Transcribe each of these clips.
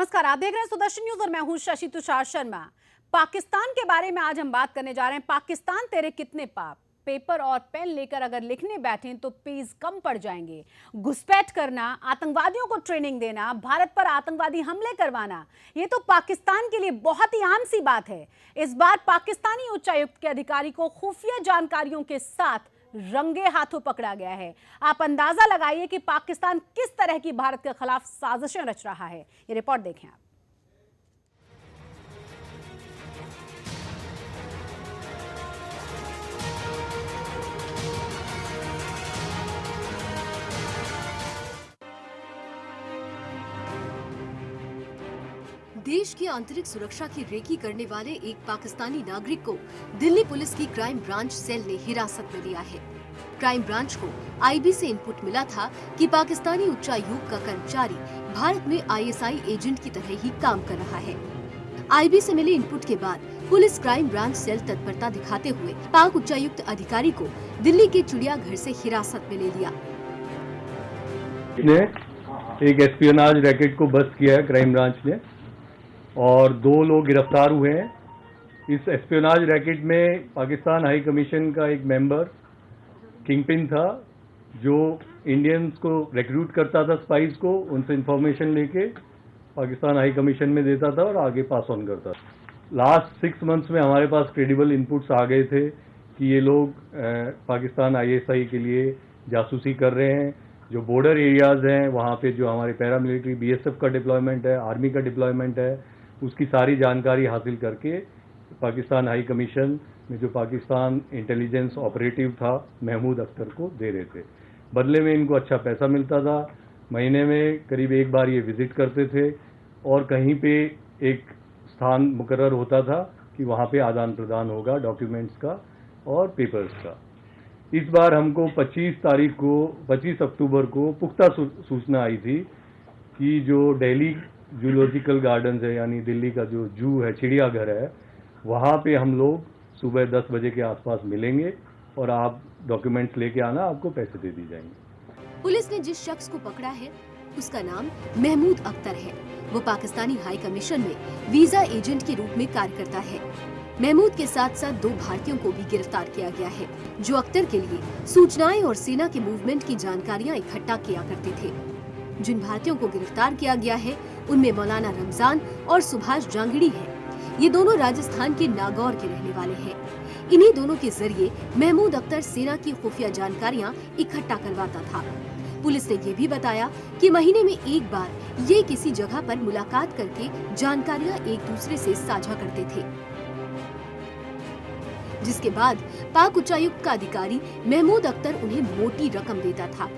नमस्कार, आप देख रहे हैं सुदर्शन न्यूज और मैं हूं शशि तुषार शर्मा। पाकिस्तान के बारे में आज हम बात करने जा रहे हैं। पाकिस्तान तेरे कितने पाप। पेपर और पेन लेकर अगर लिखने बैठें तो पेज कम पड़ जाएंगे। घुसपैठ करना, आतंकवादियों को ट्रेनिंग देना, भारत पर आतंकवादी हमले करवाना, ये तो पाकिस्तान के लिए बहुत ही आम सी बात है। इस बार पाकिस्तानी उच्चायुक्त के अधिकारी को खुफिया जानकारियों के साथ रंगे हाथों पकड़ा गया है। आप अंदाजा लगाइए कि पाकिस्तान किस तरह की भारत के खिलाफ साजिशें रच रहा है। ये रिपोर्ट देखें आप। देश की आंतरिक सुरक्षा की रेकी करने वाले एक पाकिस्तानी नागरिक को दिल्ली पुलिस की क्राइम ब्रांच सेल ने हिरासत में लिया है। क्राइम ब्रांच को आईबी से इनपुट मिला था कि पाकिस्तानी उच्चायुक्त का कर्मचारी भारत में आईएसआई एजेंट की तरह ही काम कर रहा है। आईबी से मिले इनपुट के बाद पुलिस क्राइम ब्रांच सेल तत्परता दिखाते हुए पाक उच्चायुक्त अधिकारी को दिल्ली के चिड़ियाघर से हिरासत में ले लिया। एक एस्पियोनाज रैकेट को बस्ट किया है क्राइम ब्रांच ने और 2 लोग गिरफ्तार हुए हैं। इस एस्पियोनाज रैकेट में पाकिस्तान हाई कमीशन का एक मेंबर किंगपिन था, जो इंडियंस को रिक्रूट करता था, स्पाइस को, उनसे इंफॉर्मेशन लेके पाकिस्तान हाई कमीशन में देता था और आगे पास ऑन करता था। लास्ट 6 मंथ्स में हमारे पास क्रेडिबल इनपुट्स आ गए थे कि ये लोग पाकिस्तान आईएसआई के लिए जासूसी कर रहे हैं। जो बॉर्डर एरियाज हैं वहाँ पे जो हमारे पैरामिलिट्री बीएसएफ का डिप्लॉयमेंट है, आर्मी का डिप्लॉयमेंट है, उसकी सारी जानकारी हासिल करके पाकिस्तान हाई कमीशन में जो पाकिस्तान इंटेलिजेंस ऑपरेटिव था महमूद अख्तर को दे रहे थे। बदले में इनको अच्छा पैसा मिलता था। महीने में करीब एक बार ये विजिट करते थे और कहीं पे एक स्थान मुकर्रर होता था कि वहाँ पे आदान प्रदान होगा डॉक्यूमेंट्स का और पेपर्स का। इस बार हमको 25 अक्टूबर को पुख्ता सूचना आई थी कि जो दिल्ली जूलॉजिकल गार्डन्स है, यानी दिल्ली का जो जू है, चिड़ियाघर है, वहाँ पे हम लोग सुबह 10 बजे के आसपास मिलेंगे और आप डॉक्यूमेंट्स लेके आना, आपको पैसे दे दी जाएंगे। पुलिस ने जिस शख्स को पकड़ा है उसका नाम महमूद अख्तर है। वो पाकिस्तानी हाई कमीशन में वीजा एजेंट के रूप में कार्य करता है। महमूद के साथ साथ 2 भारतीयों को भी गिरफ्तार किया गया है, जो अख्तर के लिए सूचनाएं और सेना के मूवमेंट की जानकारियां इकट्ठा किया करते थे। जिन भारतीयों को गिरफ्तार किया गया है उनमें मौलाना रमजान और सुभाष जांगड़ी हैं। ये दोनों राजस्थान के नागौर के रहने वाले हैं। इन्हीं दोनों के जरिए महमूद अख्तर सेना की खुफिया जानकारियां इकट्ठा करवाता था। पुलिस ने ये भी बताया कि महीने में एक बार ये किसी जगह पर मुलाकात करके जानकारियां एक दूसरे से साझा करते थे, जिसके बाद पाक उच्चायुक्त का अधिकारी महमूद अख्तर उन्हें मोटी रकम देता था।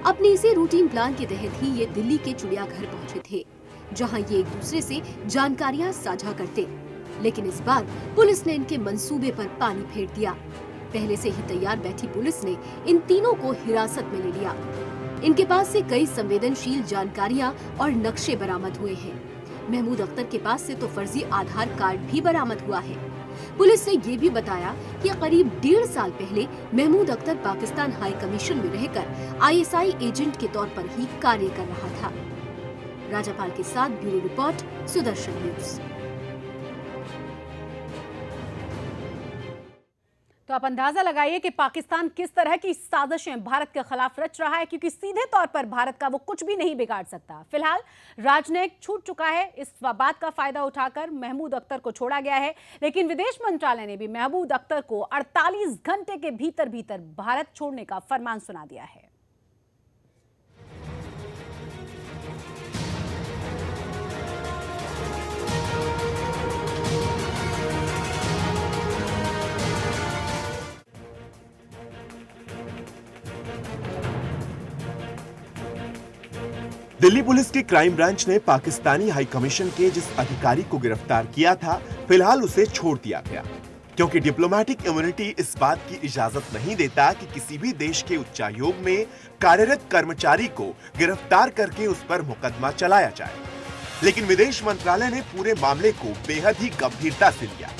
अपने इसी रूटीन प्लान के तहत ही ये दिल्ली के चिड़ियाघर पहुंचे थे, जहां ये एक दूसरे से जानकारियां साझा करते। लेकिन इस बार पुलिस ने इनके मंसूबे पर पानी फेर दिया। पहले से ही तैयार बैठी पुलिस ने इन तीनों को हिरासत में ले लिया। इनके पास से कई संवेदनशील जानकारियां और नक्शे बरामद हुए हैं। महमूद अख्तर के पास से तो फर्जी आधार कार्ड भी बरामद हुआ है। पुलिस ने ये भी बताया कि करीब 1.5 साल पहले महमूद अख्तर पाकिस्तान हाई कमीशन में रहकर आईएसआई एजेंट के तौर पर ही कार्य कर रहा था। राजापाल के साथ ब्यूरो रिपोर्ट, सुदर्शन न्यूज। तो आप अंदाजा लगाइए कि पाकिस्तान किस तरह की साजिशें भारत के खिलाफ रच रहा है, क्योंकि सीधे तौर पर भारत का वो कुछ भी नहीं बिगाड़ सकता। फिलहाल राजनयिक छूट चुका है। इस बात का फायदा उठाकर महमूद अख्तर को छोड़ा गया है, लेकिन विदेश मंत्रालय ने भी महमूद अख्तर को 48 घंटे के भीतर भारत छोड़ने का फरमान सुना दिया है। दिल्ली पुलिस की क्राइम ब्रांच ने पाकिस्तानी हाई कमीशन के जिस अधिकारी को गिरफ्तार किया था, फिलहाल उसे छोड़ दिया गया, क्योंकि डिप्लोमेटिक इम्यूनिटी इस बात की इजाजत नहीं देता कि किसी भी देश के उच्चायोग में कार्यरत कर्मचारी को गिरफ्तार करके उस पर मुकदमा चलाया जाए। लेकिन विदेश मंत्रालय ने पूरे मामले को बेहद ही गंभीरता से लिया।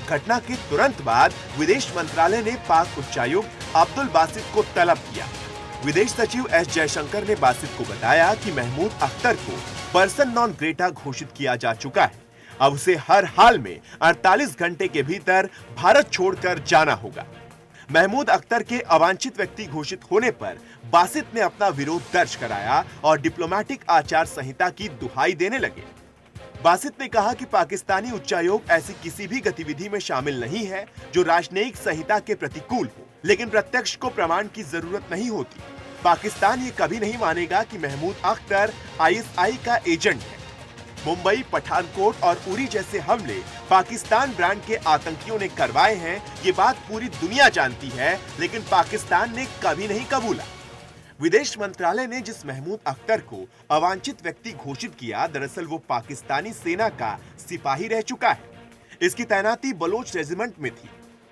घटना के तुरंत बाद विदेश मंत्रालय ने पाक उच्चायुक्त अब्दुल बासित को तलब किया। विदेश सचिव एस जयशंकर ने बासित को बताया कि महमूद अख्तर को पर्सन नॉन ग्रेटा घोषित किया जा चुका है। अब उसे हर हाल में 48 घंटे के भीतर भारत छोड़कर जाना होगा। महमूद अख्तर के अवांछित व्यक्ति घोषित होने पर बासित ने अपना विरोध दर्ज कराया और डिप्लोमेटिक आचार संहिता की दुहाई देने लगे। बासित ने कहा कि पाकिस्तानी उच्चायोग ऐसी किसी भी गतिविधि में शामिल नहीं है जो राजनयिक संहिता के प्रतिकूल हो, लेकिन प्रत्यक्ष को प्रमाण की जरूरत नहीं होती। पाकिस्तान ये कभी नहीं मानेगा कि महमूद अख्तर आईएसआई का एजेंट है। मुंबई, पठानकोट और उरी जैसे हमले पाकिस्तान ब्रांड के आतंकियों ने करवाए हैं, ये बात पूरी दुनिया जानती है, लेकिन पाकिस्तान ने कभी नहीं कबूला। विदेश मंत्रालय ने जिस महमूद अख्तर को अवांछित व्यक्ति घोषित किया, दरअसल वो पाकिस्तानी सेना का सिपाही रह चुका है। इसकी तैनाती बलोच रेजिमेंट में थी।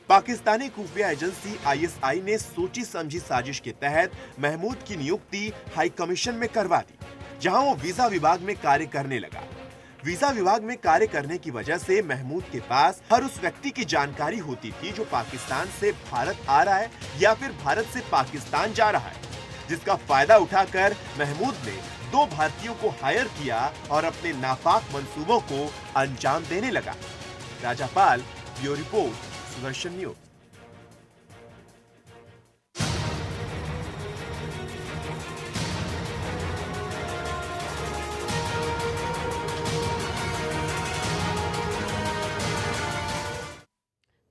पाकिस्तानी खुफिया एजेंसी आईएसआई ने सोची समझी साजिश के तहत महमूद की नियुक्ति हाई कमीशन में करवा दी, जहां वो वीजा विभाग में कार्य करने लगा। वीजा विभाग में कार्य करने की वजह से महमूद के पास हर उस व्यक्ति की जानकारी होती थी जो पाकिस्तान से भारत आ रहा है या फिर भारत से पाकिस्तान जा रहा है, जिसका फायदा उठाकर महमूद ने 2 भारतीयों को हायर किया और अपने नापाक मंसूबों को अंजाम देने लगा। राजापाल, ब्यूरो रिपोर्ट, सुदर्शन न्यूज।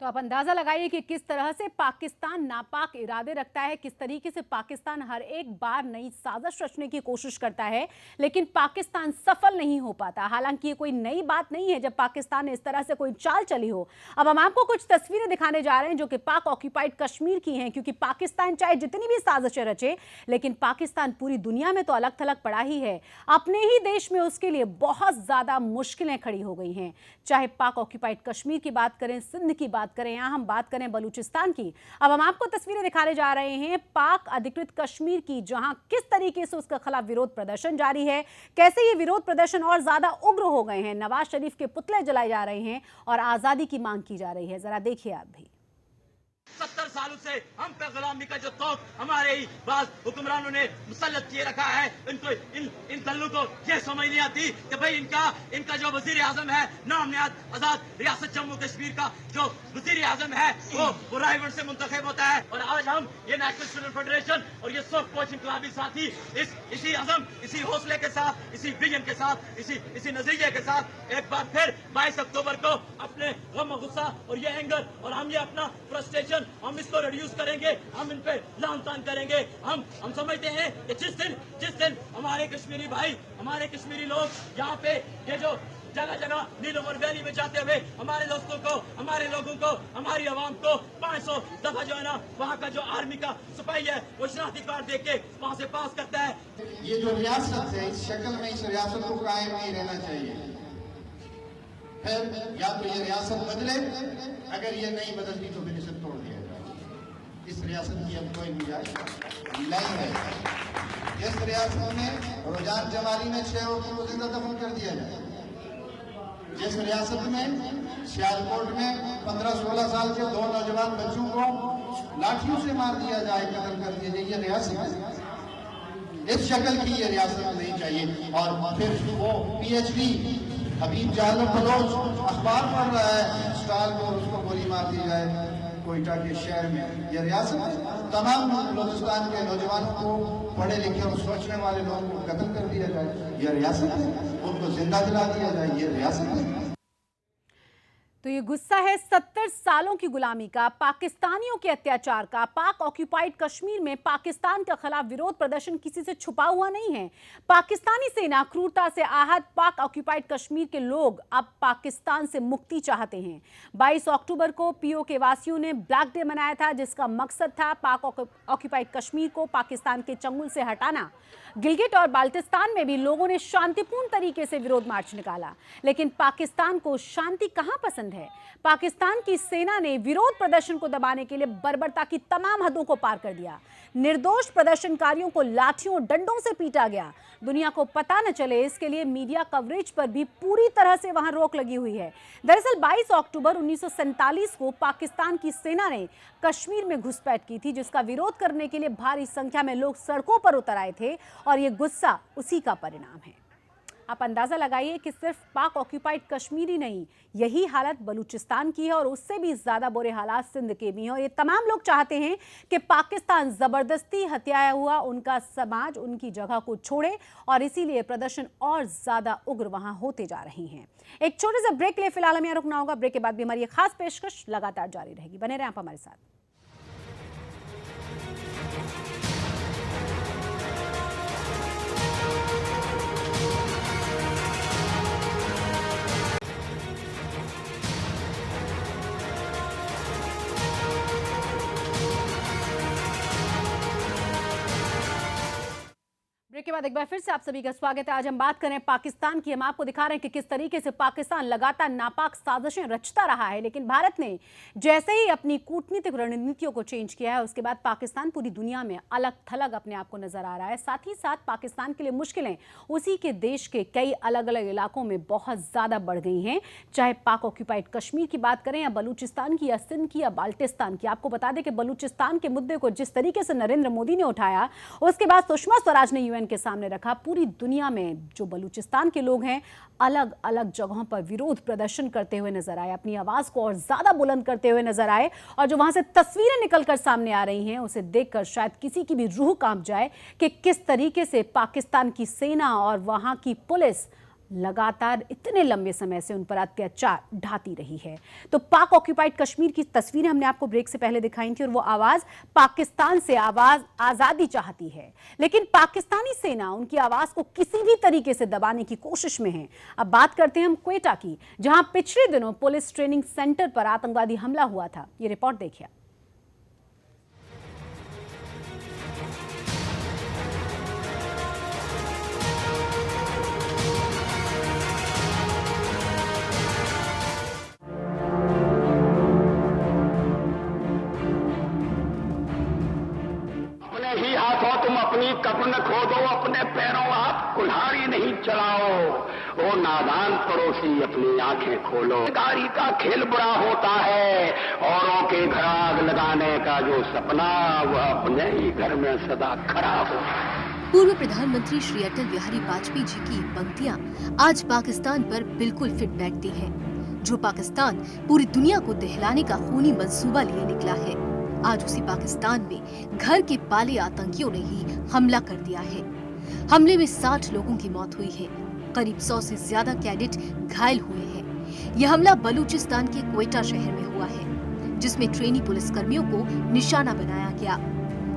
तो आप अंदाजा लगाइए कि किस तरह से पाकिस्तान नापाक इरादे रखता है, किस तरीके से पाकिस्तान हर एक बार नई साजिश रचने की कोशिश करता है, लेकिन पाकिस्तान सफल नहीं हो पाता। हालांकि ये कोई नई बात नहीं है जब पाकिस्तान ने इस तरह से कोई चाल चली हो। अब हम आपको कुछ तस्वीरें दिखाने जा रहे हैं जो कि पाक ऑक्यूपाइड कश्मीर की हैं, क्योंकि पाकिस्तान चाहे जितनी भी साजिशें रचे, लेकिन पाकिस्तान पूरी दुनिया में तो अलग थलग पड़ा ही है। अपने ही देश में उसके लिए बहुत ज्यादा मुश्किलें खड़ी हो गई हैं। चाहे पाक ऑक्यूपाइड कश्मीर की बात करें, सिंध की बात करें, यहां हम बात करें बलूचिस्तान की। अब हम आपको तस्वीरें दिखाने जा रहे हैं पाक अधिकृत कश्मीर की, जहां किस तरीके से उसके खिलाफ विरोध प्रदर्शन जारी है, कैसे ये विरोध प्रदर्शन और ज्यादा उग्र हो गए हैं। नवाज शरीफ के पुतले जलाए जा रहे हैं और आजादी की मांग की जा रही है। जरा देखिए आप भी। 70 सालों से हम पे गुलामी का जो तौक हमारे ही बाज हुक्मरानों ने मुसल्लत किए रखा है, इनको इन दलों को ये समझ नहीं आती कि भाई इनका जो वजीर आजम है, नाम निहाद आजाद रियासत जम्मू कश्मीर का जो वजीर आजम है वो रायगढ़ से मुंतखब होता है। और आज हम ये नेशनल स्टूडेंट फेडरेशन और ये सब कोच इनकलाबी साथी इसी अजम, इसी हौसले के साथ, इसी विजन के साथ, इसी नजरिए के साथ एक बार फिर 22 अक्टूबर को अपने गम, गुस्सा और ये एंगर और हम ये अपना फ्रस्ट्रेशन हम इसको रिड्यूस करेंगे, हम इन पे लान तान करेंगे। हम समझते हैं कि जिस दिन हमारे कश्मीरी भाई, हमारे कश्मीरी लोग यहाँ पे ये जो जगह जगह नीलोमर वैली में जाते हुए हमारे दोस्तों को, हमारे लोगों को, हमारी आवाम को 500 दफा जो है ना वहाँ का जो आर्मी का सिपाही है वो शनाख्ती कार्ड दे के वहाँ से पास करता है। ये जो रियासत है, इस शक्ल में इस रियासत को कायम नहीं रहना चाहिए। फिर या तो ये रियासत बदले, अगर ये नहीं बदलती तो फिर इसे तोड़ दिया जाए। इस रियासत की अब कोई गुंजाइश नहीं है। जिस रियासत में रुझान जमाली में 6 औरतों को जिंदा दफन कर दिया जाए, जिस रियासत में सियालकोट में 15-16 साल के 2 नौजवान बच्चों को लाठियों से मार दिया जाए, कत्ल कर दिया जाए, ये रियासत है। इस शक्ल की ये रियासत नहीं चाहिए। और फिर वो PhD हबीब जालम बलोच अखबार पढ़ रहा है, स्टाल को उसको गोली मार दी जाए कोयटा के शहर में। यह रियासत है। तमाम बलूचिस्तान के नौजवानों को, पढ़े लिखे और सोचने वाले लोगों को कत्ल कर दिया जाए, यह रियासत है। उनको जिंदा जला दिया जाए, यह रियासत है। तो ये गुस्सा है 70 सालों की गुलामी का, पाकिस्तानियों के अत्याचार का। पाक ऑक्यूपाइड कश्मीर में पाकिस्तान के खिलाफ विरोध प्रदर्शन किसी से छुपा हुआ नहीं है। पाकिस्तानी सेना क्रूरता से आहत पाक ऑक्यूपाइड कश्मीर के लोग अब पाकिस्तान से मुक्ति चाहते हैं। 22 अक्टूबर को POK वासियों ने ब्लैक डे मनाया था, जिसका मकसद था पाक ऑक्यूपाइड कश्मीर को पाकिस्तान के चंगुल से हटाना। गिलगिट और बाल्टिस्तान में भी लोगों ने शांतिपूर्ण तरीके से विरोध मार्च निकाला, लेकिन पाकिस्तान को शांति कहां पसंद है। पाकिस्तान की सेना ने विरोध प्रदर्शन को दबाने के लिए बर्बरता की तमाम हदों को पार कर दिया। निर्दोष प्रदर्शनकारियों को लाठियों डंडों से पीटा गया। दुनिया को पता न चले इसके लिए मीडिया कवरेज पर भी पूरी तरह से वहां रोक लगी हुई है। दरअसल 22 अक्टूबर 1947 को पाकिस्तान की सेना ने कश्मीर में घुसपैठ की थी, जिसका विरोध करने के लिए भारी संख्या में लोग सड़कों पर उतर आए थे और ये गुस्सा उसी का परिणाम है। आप अंदाजा लगाइए कि सिर्फ पाक ऑक्यूपाइड कश्मीर ही नहीं, यही हालत बलूचिस्तान की है और उससे भी ज्यादा बुरे हालात सिंध के भी हैं। और ये तमाम लोग चाहते हैं कि पाकिस्तान जबरदस्ती हत्याया हुआ उनका समाज उनकी जगह को छोड़े और इसीलिए प्रदर्शन और ज्यादा उग्र वहां होते जा रहे हैं। एक छोटे से ब्रेक के लिए फिलहाल हमें रुकना होगा। ब्रेक के बाद भी हमारी ये खास पेशकश लगातार जारी रहेगी। बने रहें आप हमारे साथ। ब्रेक के बाद एक बार फिर से आप सभी का स्वागत है। आज हम बात करें पाकिस्तान की। हम आपको दिखा रहे हैं कि किस तरीके से पाकिस्तान लगातार नापाक साजिशें रचता रहा है, लेकिन भारत ने जैसे ही अपनी कूटनीतिक रणनीतियों को चेंज किया है उसके बाद पाकिस्तान पूरी दुनिया में अलग थलग अपने आप को नजर आ रहा है। साथ ही साथ पाकिस्तान के लिए मुश्किलें उसी के देश के कई अलग अलग इलाकों में बहुत ज्यादा बढ़ गई हैं, चाहे पाक ऑक्यूपाइड कश्मीर की बात करें या बलूचिस्तान की या सिंध की या बाल्टिस्तान की। आपको बता दें कि बलूचिस्तान के मुद्दे को जिस तरीके से नरेंद्र मोदी ने उठाया उसके बाद सुषमा स्वराज ने यूएन के सामने रखा। पूरी दुनिया में जो बलूचिस्तान के लोग हैं अलग अलग जगहों पर विरोध प्रदर्शन करते हुए नजर आए, अपनी आवाज को और ज्यादा बुलंद करते हुए नजर आए। और जो वहां से तस्वीरें निकलकर सामने आ रही हैं उसे देखकर शायद किसी की भी रूह कांप जाए कि किस तरीके से पाकिस्तान की सेना और वहां की पुलिस लगातार इतने लंबे समय से उन पर अत्याचार ढाती रही है। तो पाक ऑक्यूपाइड कश्मीर की तस्वीरें हमने आपको ब्रेक से पहले दिखाई थी और वो आवाज पाकिस्तान से आवाज आजादी चाहती है, लेकिन पाकिस्तानी सेना उनकी आवाज को किसी भी तरीके से दबाने की कोशिश में है। अब बात करते हैं हम क्वेटा की, जहां पिछले दिनों पुलिस ट्रेनिंग सेंटर पर आतंकवादी हमला हुआ था। ये रिपोर्ट देखिए। अपनी कफन खोदो, अपने पैरों आप कुल्हाड़ी नहीं चलाओ। ओ नादान पड़ोसी अपनी आंखें खोलो। गाड़ी का खेल बड़ा होता है, औरों के घर आग लगाने का जो सपना वह अपने ही घर में सदा खड़ा हो। पूर्व प्रधानमंत्री श्री अटल बिहारी वाजपेयी जी की पंक्तियां आज पाकिस्तान पर बिल्कुल फिट बैठती हैं। जो पाकिस्तान पूरी दुनिया को दहलाने का खूनी मंसूबा लिए निकला है, आज उसी पाकिस्तान में घर के पाले आतंकियों ने ही हमला कर दिया है। हमले में 60 लोगों की मौत हुई है, करीब 100 से ज्यादा कैडेट घायल हुए हैं। यह हमला बलूचिस्तान के क्वेटा शहर में हुआ है, जिसमें ट्रेनी पुलिसकर्मियों को निशाना बनाया गया।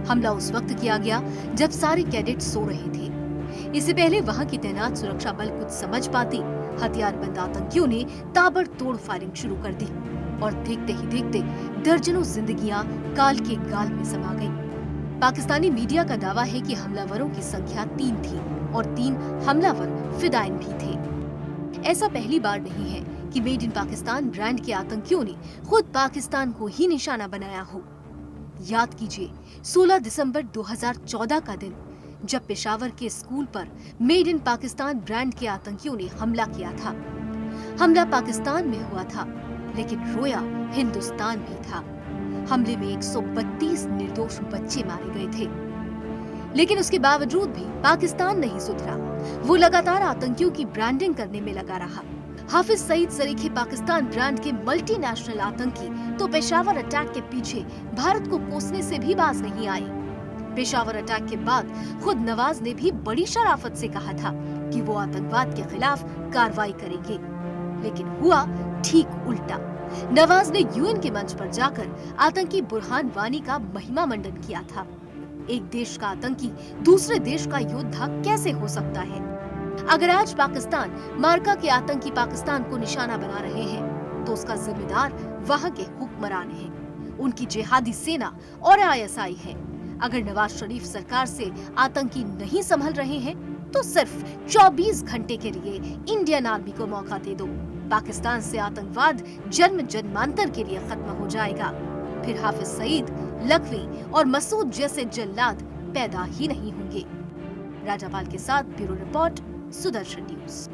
हमला उस वक्त किया गया जब सारे कैडेट सो रहे थे। इससे पहले वहां की तैनात सुरक्षा बल कुछ समझ पाते हथियारबंद आतंकियों ने ताबड़तोड़ फायरिंग शुरू कर दी और देखते ही देखते दर्जनों जिंदगियां काल के गाल में समा गईं। पाकिस्तानी मीडिया का दावा है कि हमलावरों की संख्या 3 थी और 3 हमलावर फिदायन भी थे। ऐसा पहली बार नहीं है कि मेड इन पाकिस्तान ब्रांड के आतंकियों ने खुद पाकिस्तान को ही निशाना बनाया हो। याद कीजिए 16 दिसंबर 2014 का दिन, जब पेशावर के स्कूल पर मेड इन पाकिस्तान ब्रांड के आतंकियों ने हमला किया था। हमला पाकिस्तान में हुआ था, लेकिन रोया हिंदुस्तान भी था। हमले में 132 निर्दोष बच्चे मारे गए थे, लेकिन उसके बावजूद भी पाकिस्तान नहीं सुधरा। वो लगातार आतंकियों की ब्रांडिंग करने में लगा रहा। हाफिज सईद सरीखे पाकिस्तान ब्रांड के मल्टीनेशनल आतंकी तो पेशावर अटैक के पीछे भारत को कोसने से भी बाज नहीं आए। पेशावर अटैक के बाद खुद नवाज ने भी बड़ी शराफत से कहा था कि वो आतंकवाद के खिलाफ कार्रवाई करेंगे, लेकिन हुआ ठीक उल्टा। नवाज ने यूएन के मंच पर जाकर आतंकी बुरहान वानी का महिमा मंडन किया था। एक देश का आतंकी दूसरे देश का योद्धा कैसे हो सकता है? अगर आज पाकिस्तान मार्का के आतंकी पाकिस्तान को निशाना बना रहे हैं, तो उसका जिम्मेदार वहाँ के हुक्मरान हैं, उनकी जिहादी सेना और आईएसआई है। अगर नवाज शरीफ सरकार से आतंकी नहीं संभल रहे हैं, तो सिर्फ 24 घंटे के लिए इंडियन आर्मी को मौका दे दो। पाकिस्तान से आतंकवाद जन्म जन्मांतर के लिए खत्म हो जाएगा। फिर हाफिज सईद, लखवी और मसूद जैसे जल्लाद पैदा ही नहीं होंगे। राजापाल के साथ ब्यूरो रिपोर्ट, सुदर्शन न्यूज।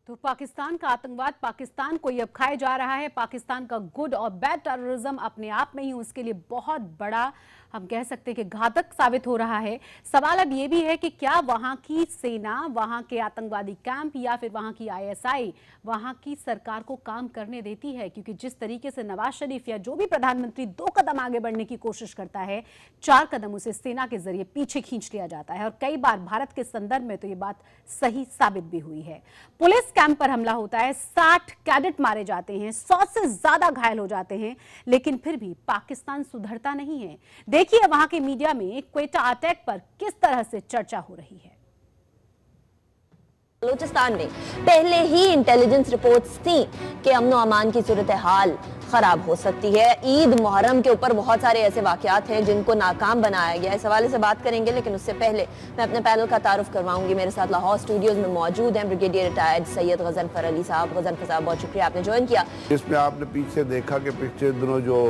तो पाकिस्तान का आतंकवाद पाकिस्तान को ही अब खाए जा रहा है। पाकिस्तान का गुड और बैड टेररिज्म अपने आप में ही उसके लिए बहुत बड़ा, हम कह सकते हैं कि घातक साबित हो रहा है। सवाल अब ये भी है कि क्या वहां की सेना, वहां के आतंकवादी कैंप या फिर वहां की आईएसआई वहां की सरकार को काम करने देती है? क्योंकि जिस तरीके से नवाज शरीफ या जो भी प्रधानमंत्री 2 कदम आगे बढ़ने की कोशिश करता है, 4 कदम उसे सेना के जरिए पीछे खींच लिया जाता है। और कई बार भारत के संदर्भ में तो ये बात सही साबित भी हुई है। पुलिस कैंप पर हमला होता है, 60 कैडेट मारे जाते हैं, 100 से ज्यादा घायल हो जाते हैं, लेकिन फिर भी पाकिस्तान सुधरता नहीं है। देखिए वहां के मीडिया में क्वेटा अटैक पर किस तरह से चर्चा हो रही है। बलूचिस्तान में पहले ही इंटेलिजेंस रिपोर्ट्स थी कि अमन और अमान की सूरत हाल खराब हो सकती है। ईद मुहर्रम के ऊपर बहुत सारे ऐसे वाकयात हैं जिनको नाकाम बनाया गया है। इस हवाले से बात करेंगे, लेकिन उससे पहले मैं अपने पैनल का तारुफ करवाऊंगी। मेरे साथ लाहौर स्टूडियोज में मौजूद हैं ब्रिगेडियर रिटायर्ड सैयद गजनफर अली साहब। गजनफर साहब, बहुत शुक्रिया आपने ज्वाइन किया। इसमें आपने पीछे देखा कि पिछले दिनों जो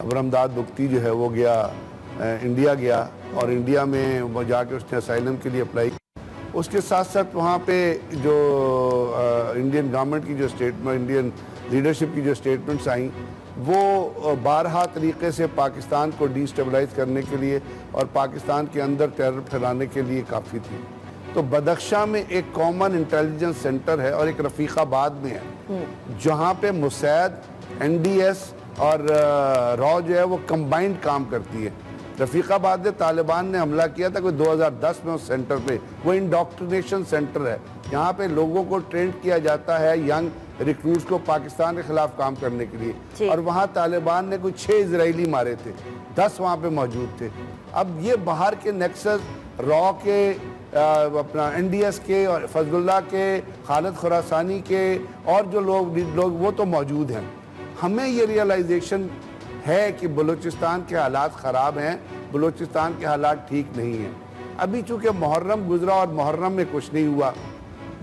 बरमदाद बुख्ती जो है वो गया इंडिया गया और इंडिया में वो जाके उसने असाइलम के लिए अप्लाई। उसके साथ साथ वहाँ पे जो इंडियन गवर्नमेंट की जो स्टेटमेंट, इंडियन लीडरशिप की जो स्टेटमेंट्स आई, वो बारहा तरीके से पाकिस्तान को डिस्टेबलाइज करने के लिए और पाकिस्तान के अंदर टेरर फैलाने के लिए काफ़ी थी। तो बदख्शां में एक कॉमन इंटेलिजेंस सेंटर है और एक रफीकाबाद में है, जहाँ पे मुसैद, NDS और रॉ जो है वो कंबाइंड काम करती है। रफीकाबाद में तालिबान ने हमला किया था कोई 2010 में उस सेंटर पे। वो इंडोक्ट्रिनेशन सेंटर है, यहाँ पे लोगों को ट्रेन किया जाता है, यंग रिक्रूट्स को पाकिस्तान के खिलाफ काम करने के लिए। और वहाँ तालिबान ने कोई 6 इजरायली मारे थे, 10 वहाँ पे मौजूद थे। अब ये बाहर के नेक्सस रॉ के, अपना NDS के और फजलुल्लाह के, खालिद खुरासानी के और जो लोग वो तो मौजूद हैं। हमें ये रियलाइजेशन है कि बलूचिस्तान के हालात ख़राब हैं, बलूचिस्तान के हालात ठीक नहीं हैं। अभी चूँकि मुहर्रम गुजरा और मुहर्रम में कुछ नहीं हुआ,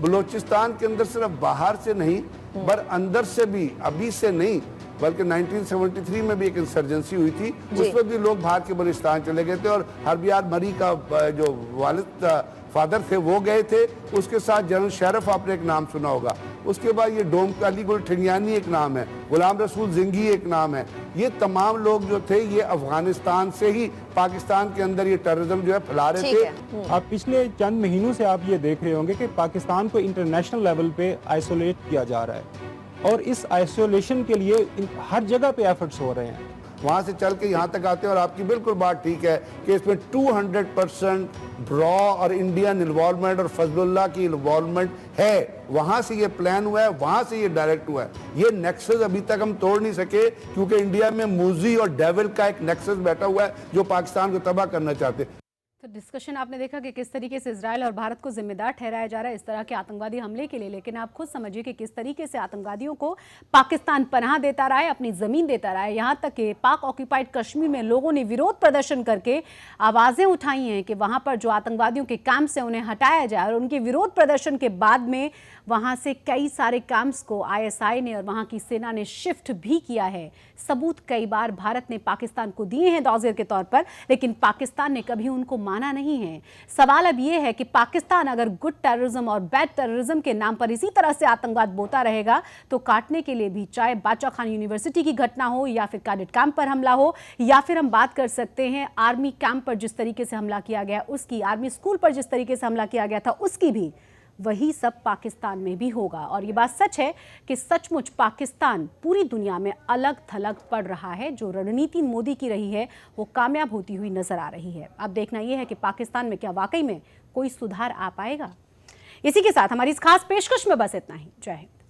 बलूचिस्तान के अंदर सिर्फ बाहर से नहीं पर अंदर से भी, अभी से नहीं बल्कि 1973 में भी एक इंसर्जेंसी हुई थी, उसमें भी लोग बाहर के बलूचिस्तान चले गए थे और हरबियार मरी का जो वालिद फादर थे वो गए थे, उसके साथ जनरल शरीफ आपने एक नाम सुना होगा, उसके बाद ये डोम अली गुल ठिंगियानी एक नाम है, गुलाम रसूल जिंगी एक नाम है। ये तमाम लोग जो थे ये अफगानिस्तान से ही पाकिस्तान के अंदर ये टेररिज्म जो है फैला रहे थे। आप पिछले चंद महीनों से आप ये देख रहे होंगे कि पाकिस्तान को इंटरनेशनल लेवल पे आइसोलेट किया जा रहा है और इस आइसोलेशन के लिए हर जगह पे एफर्ट्स हो रहे हैं। वहाँ से चल के यहाँ तक आते हैं और आपकी बिल्कुल बात ठीक है कि इसमें 200% रॉ और इंडियन इन्वॉल्वमेंट और फजलुल्लाह की इन्वॉल्वमेंट है। वहाँ से ये प्लान हुआ है, वहाँ से ये डायरेक्ट हुआ है। ये नेक्सस अभी तक हम तोड़ नहीं सके क्योंकि इंडिया में मूजी और डेविल का एक नेक्सस बैठा हुआ है जो पाकिस्तान को तबाह करना चाहते हैं। तो डिस्कशन आपने देखा कि किस तरीके से इजराइल और भारत को जिम्मेदार ठहराया जा रहा है इस तरह के आतंकवादी हमले के लिए, लेकिन आप खुद समझिए कि किस तरीके से आतंकवादियों को पाकिस्तान पनाह देता रहा है, अपनी ज़मीन देता रहा है। यहाँ तक कि पाक ऑक्यूपाइड कश्मीर में लोगों ने विरोध प्रदर्शन करके आवाज़ें उठाई हैं कि वहाँ पर जो आतंकवादियों के कैंप से उन्हें हटाया जाए, और उनके विरोध प्रदर्शन के बाद में वहाँ से कई सारे कैंप्स को ISI ने और वहाँ की सेना ने शिफ्ट भी किया है। सबूत कई बार भारत ने पाकिस्तान को दिए हैं डॉज़र के तौर पर, लेकिन पाकिस्तान ने कभी उनको माना नहीं है। सवाल अब ये है कि पाकिस्तान अगर गुड टेररिज्म और बैड टेररिज्म के नाम पर इसी तरह से आतंकवाद बोता रहेगा तो काटने के लिए भी, चाहे बादशाह खान यूनिवर्सिटी की घटना हो या फिर कैडेट कैंप पर हमला हो, या फिर हम बात कर सकते हैं आर्मी कैंप पर जिस तरीके से हमला किया गया उसकी, आर्मी स्कूल पर जिस तरीके से हमला किया गया था उसकी भी, वही सब पाकिस्तान में भी होगा। और ये बात सच है कि सचमुच पाकिस्तान पूरी दुनिया में अलग थलग पड़ रहा है। जो रणनीति मोदी की रही है वो कामयाब होती हुई नजर आ रही है। अब देखना यह है कि पाकिस्तान में क्या वाकई में कोई सुधार आ पाएगा। इसी के साथ हमारी इस खास पेशकश में बस इतना ही। जय हिंद।